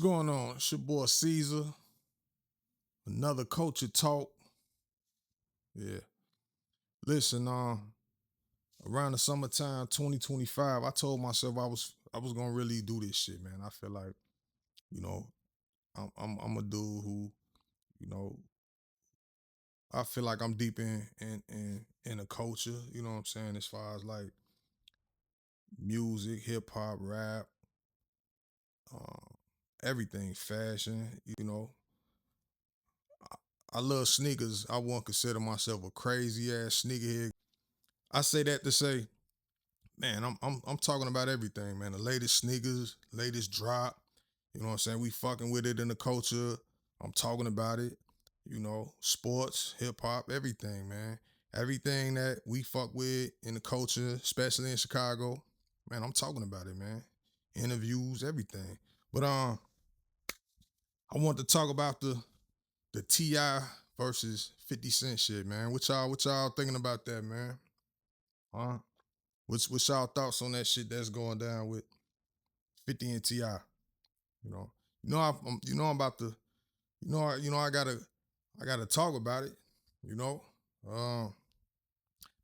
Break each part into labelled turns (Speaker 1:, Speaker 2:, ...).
Speaker 1: going on? It's your boy Caesar. Another culture talk. Yeah. Listen, around the summertime 2025, I told myself I was gonna really do this shit, man. I feel like, you know, I'm a dude who, you know, I feel like I'm deep in a culture, you know what I'm saying, as far as like music, hip hop, rap, um, everything, fashion, I love sneakers. I won't consider myself a crazy ass sneakerhead. I say that to say, man, I'm talking about everything, man. The latest sneakers, latest drop. You know what I'm saying? We fucking with it in the culture. I'm talking about it. Sports, hip hop, everything, man. Everything that we fuck with in the culture, especially in Chicago, man, I'm talking about it, man. Interviews, everything. But I want to talk about the Ti versus 50 Cent shit, man. What y'all thinking about that, man? Huh? What's y'all thoughts on that shit that's going down with 50 and Ti? You know, I'm about to, I gotta talk about it. You know, um,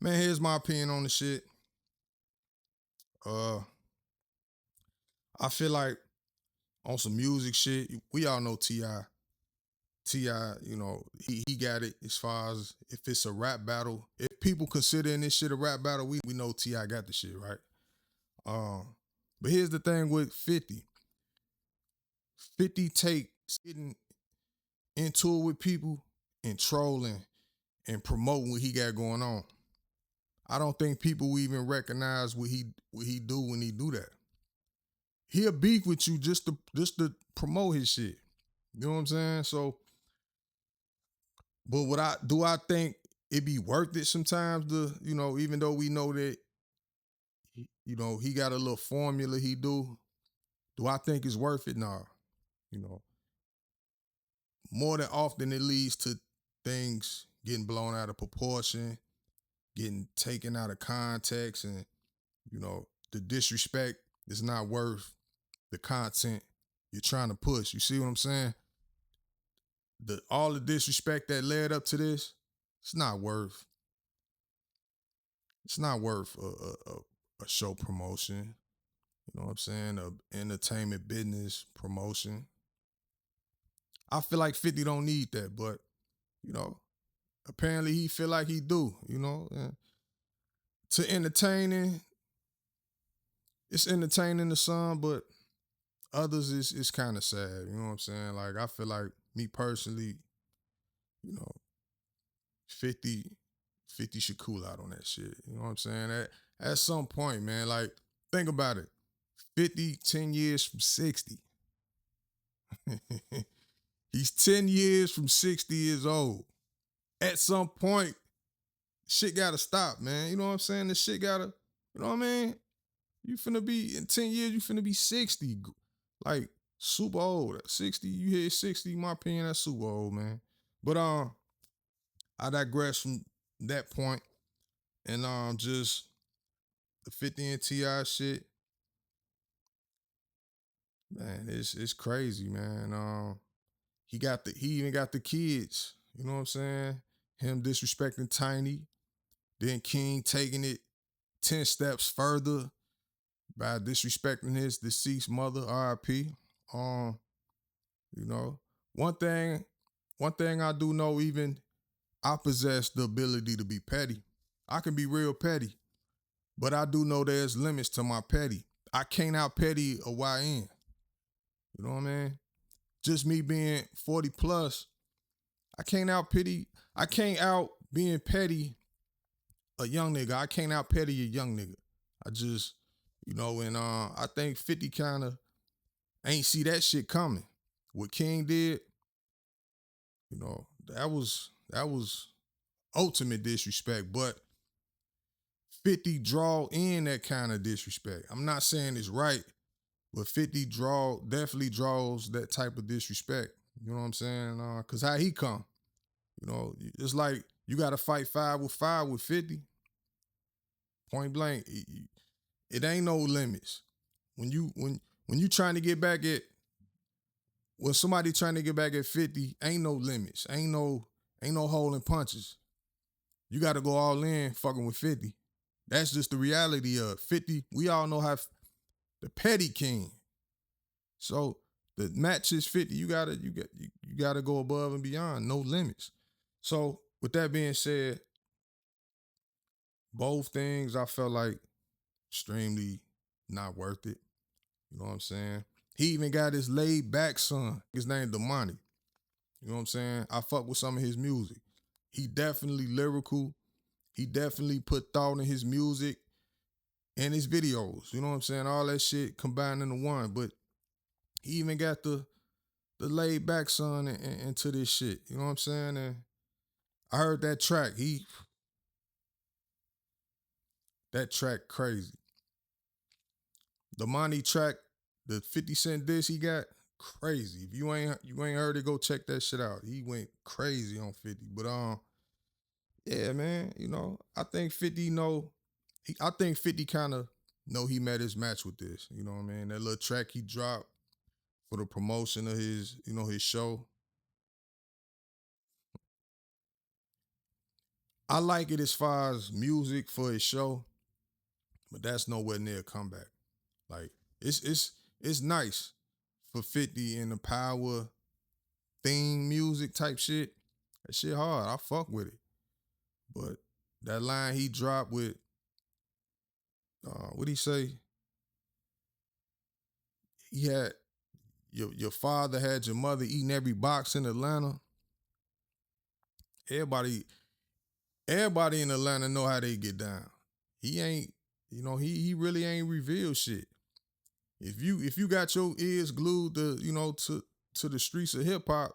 Speaker 1: man, here's my opinion on the shit. Uh, I feel like on some music shit, we all know Ti. Ti, he got it as far as if it's a rap battle. If people considering this shit a rap battle, we know Ti got the shit right. Um, but here's the thing with 50. 50 takes getting into it with people and trolling and promoting what he got going on. I don't think people will even recognize what he do when he do that. He'll beef with you just to promote his shit. You know what I'm saying? So, but I think it be worth it sometimes to, even though we know that he got a little formula he do I think it's worth it? Nah. You know, more than often it leads to things getting blown out of proportion, getting taken out of context, and the disrespect is not worth the content you're trying to push. You see what I'm saying? All the disrespect that led up to this, it's not worth. It's not worth a show promotion. You know what I'm saying? A entertainment business promotion. I feel like 50 don't need that, but you know, apparently he feel like he do. And to entertaining, it's entertaining to some, but others is kind of sad. You know what I'm saying? Like I feel like me personally, you know, 50, 50 should cool out on that shit. You know what I'm saying? At some point, man, like think about it. 50, 10 years from 60. He's 10 years from 60 years old. At some point, shit gotta stop, man. You know what I'm saying? The shit gotta, you know what I mean? You finna be, in 10 years, you finna be 60. Like, super old. At 60, you hit 60, in my opinion, that's super old, man. But I digress from that point. And just the 50 and Ti shit, man, it's crazy, man. He even got the kids. You know what I'm saying? Him disrespecting Tiny, then King taking it 10 steps further by disrespecting his deceased mother, RIP. Um, you know, one thing, one thing I do know, even I possess the ability to be petty. I can be real petty, but I do know there's limits to my petty. I can't out petty a YN. You know what I mean? Just me being 40 plus, I can't out pity. I can't out being petty a young nigga. I can't out petty a young nigga. I just, and I think 50 kind of ain't see that shit coming. What King did, that was ultimate disrespect. But 50 draw in that kind of disrespect. I'm not saying it's right, but 50 definitely draws that type of disrespect. You know what I'm saying? Cause how he come? It's like you got to fight 5 with 50. Point blank, it ain't no limits. When you trying to get back at when somebody trying to get back at 50, ain't no limits. Ain't no holding punches. You got to go all in fucking with 50. That's just the reality of 50. We all know how the petty king. So the match is 50. You gotta go above and beyond. No limits. So with that being said, both things I felt like extremely not worth it. You know what I'm saying? He even got his laid back son. His name Damani. You know what I'm saying? I fuck with some of his music. He definitely lyrical. He definitely put thought in his music and his videos. You know what I'm saying? All that shit combined into one. But he even got the laid back son into this shit. You know what I'm saying? And I heard that track. That track crazy. The Money track, the 50 Cent diss he got, crazy. If you ain't heard it, go check that shit out. He went crazy on 50. But yeah, man, I think 50 I think 50 kind of know he met his match with this. You know what I mean? That little track he dropped for the promotion of his show. I like it as far as music for his show, but that's nowhere near a comeback. Like it's nice for 50 in the power theme music type shit. That shit hard. I fuck with it. But that line he dropped with what he say? He had your father had your mother eating every box in Atlanta. Everybody everybody in Atlanta know how they get down. He ain't, he really ain't revealed shit. If you got your ears glued to the streets of hip hop,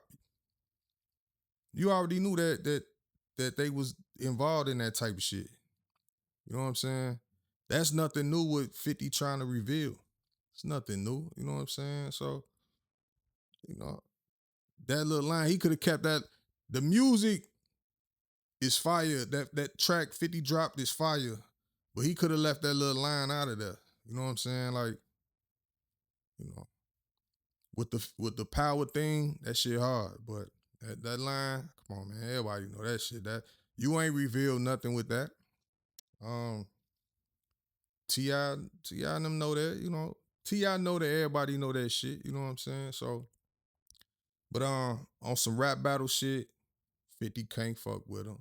Speaker 1: you already knew that they was involved in that type of shit. You know what I'm saying? That's nothing new with 50 trying to reveal. It's nothing new. You know what I'm saying? So, you know, that little line, he could have kept that. The music is fire. That track 50 dropped is fire. But he could have left that little line out of there. You know what I'm saying? Like, you know, with the power thing, that shit hard. But that line, come on, man. Everybody know that shit. That you ain't revealed nothing with that. Um, Ti and them know that. Ti know that everybody know that shit. You know what I'm saying? So, but on some rap battle shit, 50 can't fuck with him.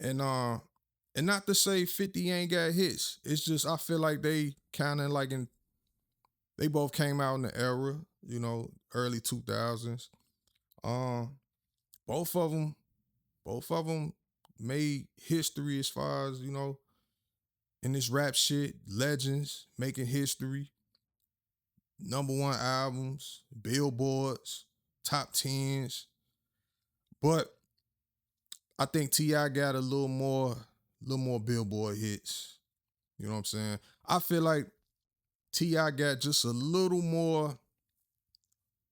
Speaker 1: And not to say 50 ain't got hits. It's just I feel like they kind of like they both came out in the era, early 2000s. Um, both of them made history as far as, in this rap shit, legends making history, number one albums, billboards, top tens. But I think T.I. got a little more billboard hits. You know what I'm saying? I feel like T.I. got just a little more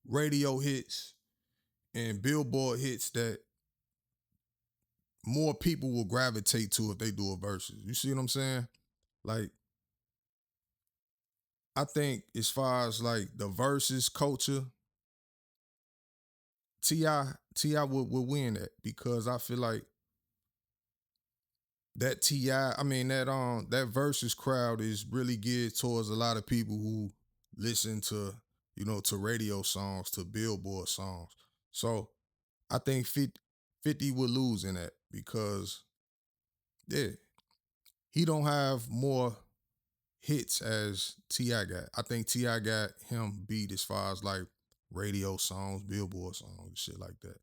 Speaker 1: radio hits and billboard hits that more people will gravitate to if they do a versus. You see what I'm saying? Like, I think as far as like the versus culture, Ti would win that because I feel like that I mean that versus crowd is really geared towards a lot of people who listen to to radio songs, to billboard songs. So I think 50 would lose in that because yeah, he don't have more hits as T.I. got. I think T.I. got him beat as far as like radio songs, billboard songs, shit like that.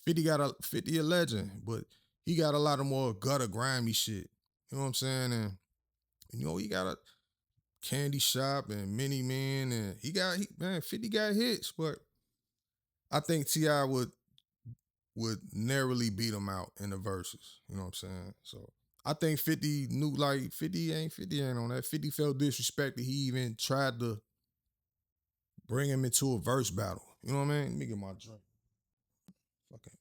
Speaker 1: 50 a legend, but he got a lot of more gutter grimy shit. You know what I'm saying? And he got a Candy Shop and Mini Man, and man, 50 got hits, but I think T.I. would narrowly beat him out in the verses. You know what I'm saying? So I think 50 knew like 50 ain't on that. 50 felt disrespected. He even tried to bring him into a verse battle. You know what I mean? Let me get my drink. Fucking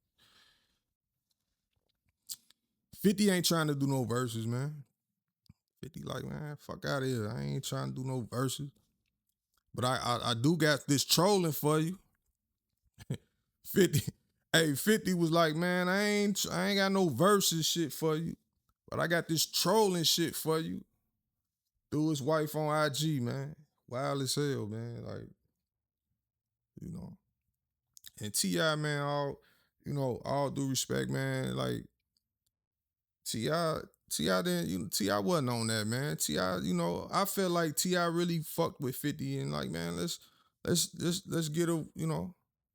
Speaker 1: 50 ain't trying to do no verses, man. 50 like, man, fuck out of here. I ain't trying to do no verses. But I do got this trolling for you. 50, hey, 50 was like, man, I ain't got no verses shit for you, but I got this trolling shit for you. Through his wife on IG, man. Wild as hell, man. Like, you know. And T.I., man, all due respect, man. Like, T.I. T.I. didn't, T.I. wasn't on that, man. T.I., I felt like T.I. really fucked with 50 and like, man, let's get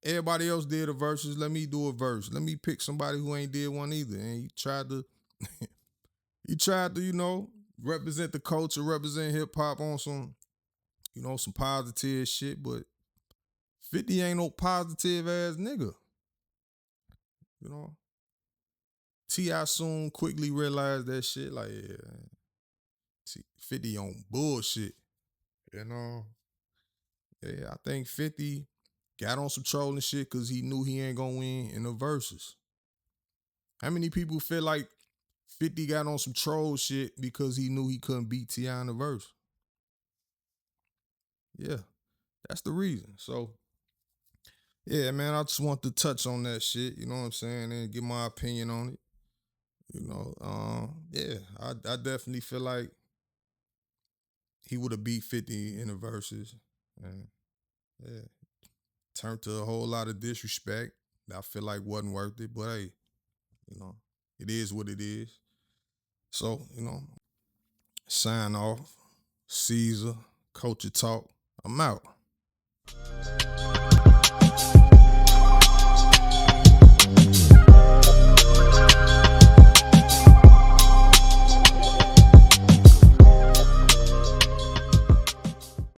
Speaker 1: everybody else did a verses. Let me do a verse. Let me pick somebody who ain't did one either. And he tried to represent the culture, represent hip hop on some positive shit, but 50 ain't no positive ass nigga. You know, T.I. soon quickly realized that shit. Like, yeah, 50 on bullshit. You know, yeah, I think 50 got on some trolling shit because he knew he ain't gonna win in the verses. How many people feel like 50 got on some troll shit because he knew he couldn't beat T.I. in the verse? Yeah, that's the reason. So, yeah, man, I just want to touch on that shit, you know what I'm saying, and give my opinion on it. Yeah, I definitely feel like he would have beat 50 in the verses. And yeah, turned to a whole lot of disrespect that I feel like wasn't worth it. But hey, you know, it is what it is. So, sign off. Caesar, Culture Talk. I'm out.